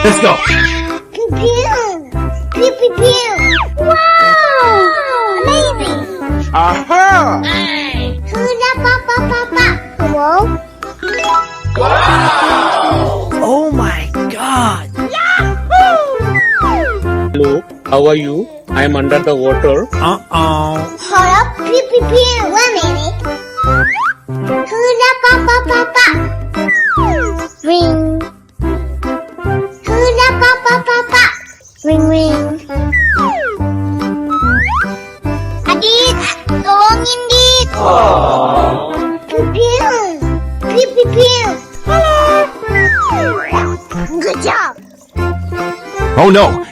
Let's go. Pew pew. Pew pew pew. Wow! Amazing. Aha! Hula pa pa pa pa. Hello? Oh my god! Hello, how are you? I am under the water. Uh-oh. Hold up. Pew pew pew. 1 minute. Hula pa pa pa pa. Ring. Hula pa pa pa pa. Ring ring. Adit! Tolongin Dit! Pew pew. Pew pew pew. Good job. Oh no!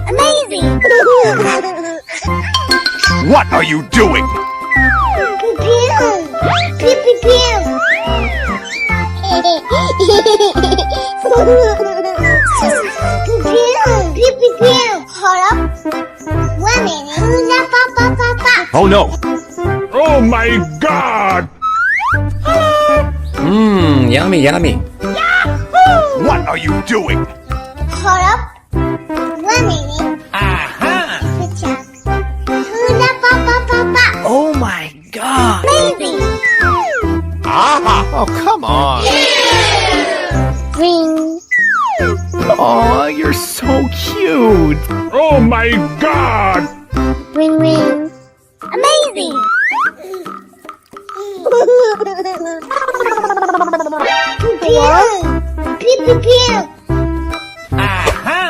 Amazing. What are you doing? Pew pew. Pew pew pew. Pew pew. Pew pew pew. Hold up. 1 minute. Hula pa pa pa pa. Oh no! Oh my god! Mmm, yummy, yummy. What are you doing? Hold up. 1 minute. Aha! Good job. Hula pa pa pa pa. Oh my god! Amazing. Aha! Oh, come on! Ring. Oh, you're so cute! Oh my god! Ring ring. Amazing. Pew pew pew pew. Aha!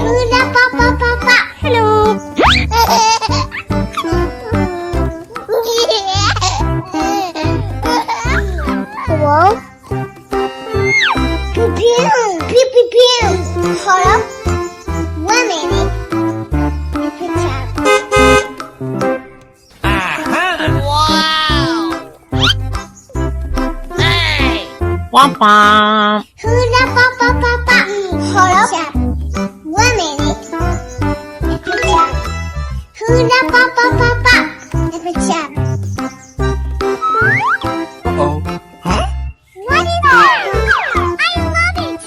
Hula pa pa pa pa. Hello. Hello. Pew pew pew pew pew. Hold up. 1 minute. Good job. Aha! Womp womp. Hula pa pa pa pa. Hold up. 1 minute. Good job. Hula pa pa pa pa. Good job. Uh-oh. Huh? What is that? I love it.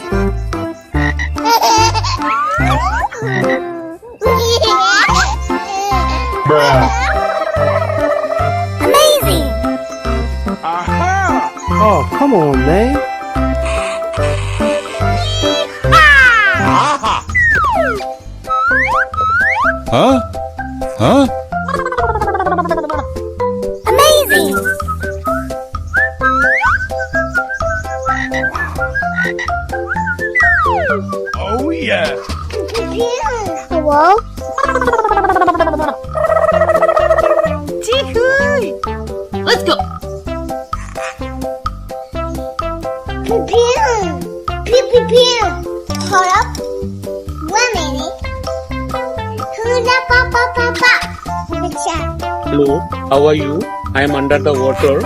Amazing. Aha! Oh, come on, man. Aha! Huh? Huh? Amazing. Oh yeah! Hello? Let's go. Pew pew. Pew pew pew. Hold up. 1 minute. Hula pa pa pa pa. Good job. Hello, how are you? I am under the water.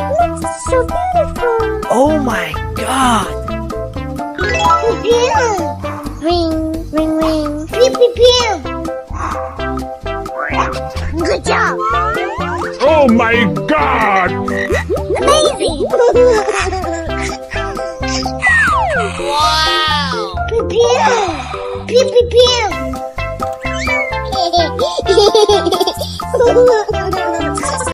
So beautiful. Oh my god! Pew pew. Ring ring ring. Pew pew pew. Good job. Oh my god! Amazing. Wow. Pew pew. Pew pew pew.